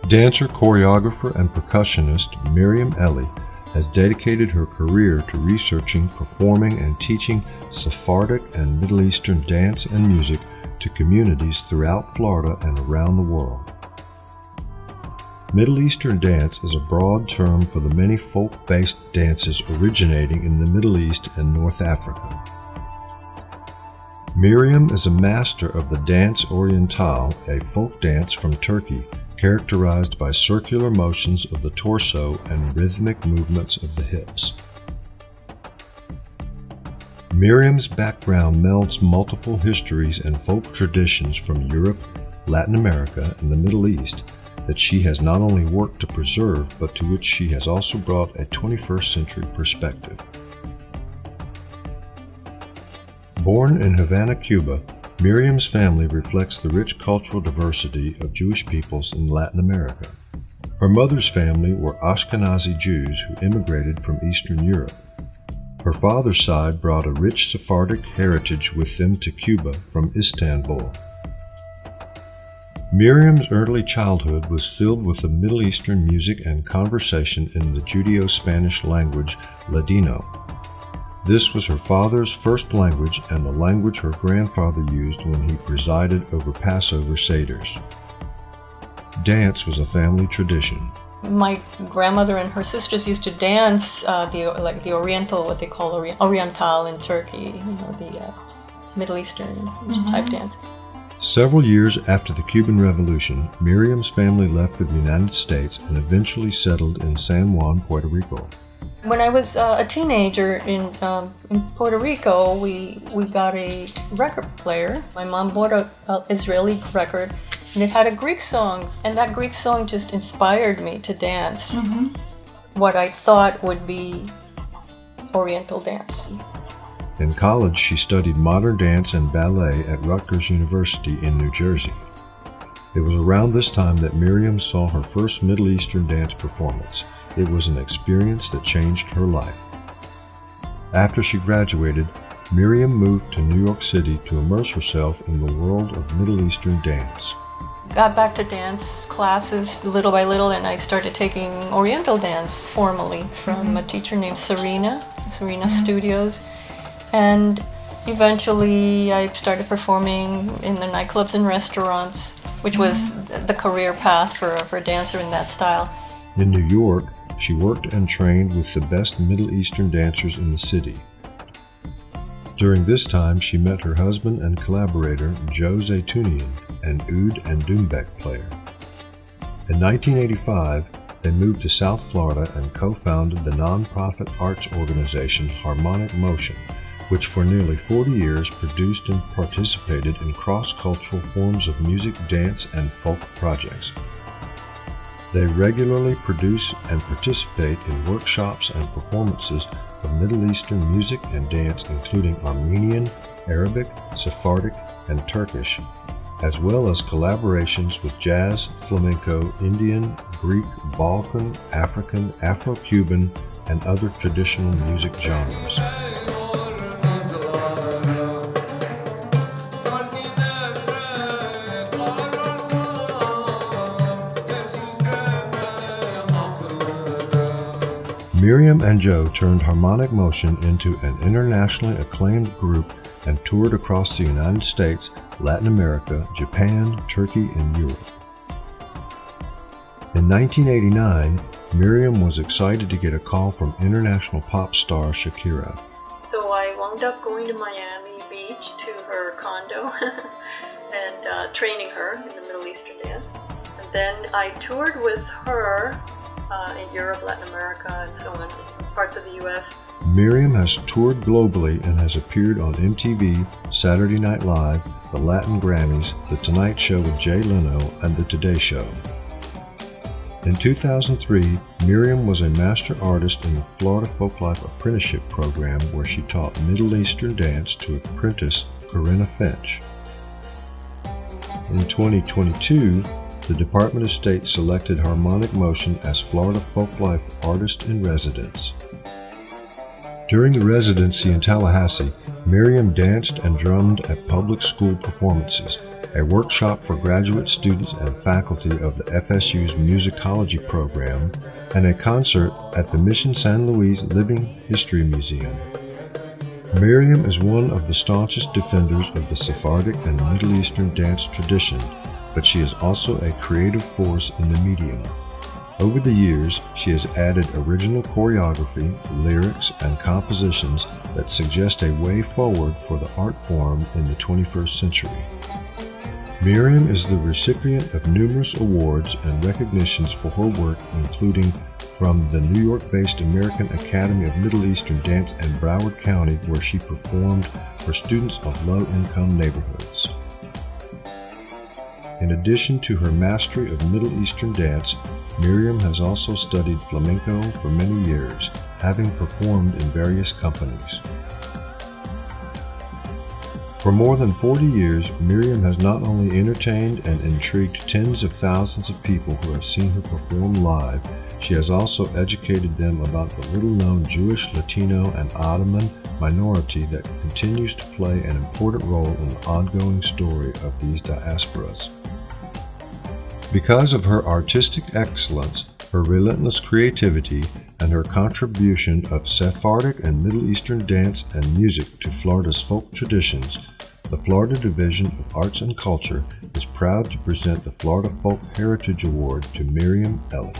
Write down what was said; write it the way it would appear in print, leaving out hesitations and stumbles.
Dancer, choreographer, and percussionist Myriam Eli has dedicated her career to researching, performing, and teaching Sephardic and Middle Eastern dance and music to communities throughout Florida and around the world. Middle Eastern dance is a broad term for the many folk-based dances originating in the Middle East and North Africa. Myriam is a master of the Danse Orientale, a folk dance from Turkey characterized by circular motions of the torso and rhythmic movements of the hips. Myriam's background melds multiple histories and folk traditions from Europe, Latin America, and the Middle East that she has not only worked to preserve, but to which she has also brought a 21st century perspective. Born in Havana, Cuba, Myriam's family reflects the rich cultural diversity of Jewish peoples in Latin America. Her mother's family were Ashkenazi Jews who immigrated from Eastern Europe. Her father's side brought a rich Sephardic heritage with them to Cuba from Istanbul. Myriam's early childhood was filled with the Middle Eastern music and conversation in the Judeo-Spanish language Ladino. This was her father's first language and the language her grandfather used when he presided over Passover Seders. Dance was a family tradition. My grandmother and her sisters used to dance the Oriental, what they call Orientale in Turkey, the Middle Eastern type dance. Several years after the Cuban Revolution, Myriam's family left for the United States and eventually settled in San Juan, Puerto Rico. When I was a teenager in Puerto Rico, we got a record player. My mom bought an Israeli record, and it had a Greek song, and that Greek song just inspired me to dance what I thought would be Oriental dance. In college, she studied modern dance and ballet at Rutgers University in New Jersey. It was around this time that Myriam saw her first Middle Eastern dance performance. It was an experience that changed her life. After she graduated, Myriam moved to New York City to immerse herself in the world of Middle Eastern dance. Got back to dance classes little by little, and I started taking Oriental dance formally from a teacher named Serena Studios. And eventually I started performing in the nightclubs and restaurants, which was the career path for a dancer in that style. In New York, she worked and trained with the best Middle Eastern dancers in the city. During this time, she met her husband and collaborator, Joe Zeytoonian, an oud and doumbek player. In 1985, they moved to South Florida and co-founded the nonprofit arts organization Harmonic Motion, which for nearly 40 years produced and participated in cross-cultural forms of music, dance, and folk projects. They regularly produce and participate in workshops and performances of Middle Eastern music and dance, including Armenian, Arabic, Sephardic, and Turkish, as well as collaborations with jazz, flamenco, Indian, Greek, Balkan, African, Afro-Cuban, and other traditional music genres. Myriam and Joe turned Harmonic Motion into an internationally acclaimed group and toured across the United States, Latin America, Japan, Turkey, and Europe. In 1989, Myriam was excited to get a call from international pop star Shakira. So I wound up going to Miami Beach to her condo and training her in the Middle Eastern dance. And then I toured with her in Europe, Latin America, and so on, parts of the U.S. Myriam has toured globally and has appeared on MTV, Saturday Night Live, the Latin Grammys, The Tonight Show with Jay Leno, and The Today Show. In 2003, Myriam was a master artist in the Florida Folklife Apprenticeship Program, where she taught Middle Eastern dance to apprentice Corinna Finch. In 2022, the Department of State selected Harmonic Motion as Florida Folklife Artist in Residence. During the residency in Tallahassee, Myriam danced and drummed at public school performances, a workshop for graduate students and faculty of the FSU's musicology program, and a concert at the Mission San Luis Living History Museum. Myriam is one of the staunchest defenders of the Sephardic and Middle Eastern dance tradition, but she is also a creative force in the medium. Over the years, she has added original choreography, lyrics, and compositions that suggest a way forward for the art form in the 21st century. Myriam is the recipient of numerous awards and recognitions for her work, including from the New York-based American Academy of Middle Eastern Dance in Broward County, where she performed for students of low-income neighborhoods. In addition to her mastery of Middle Eastern dance, Myriam has also studied flamenco for many years, having performed in various companies. For more than 40 years, Myriam has not only entertained and intrigued tens of thousands of people who have seen her perform live, she has also educated them about the little-known Jewish, Latino, and Ottoman minority that continues to play an important role in the ongoing story of these diasporas. Because of her artistic excellence, her relentless creativity, and her contribution of Sephardic and Middle Eastern dance and music to Florida's folk traditions, the Florida Division of Arts and Culture is proud to present the Florida Folk Heritage Award to Myriam Eli.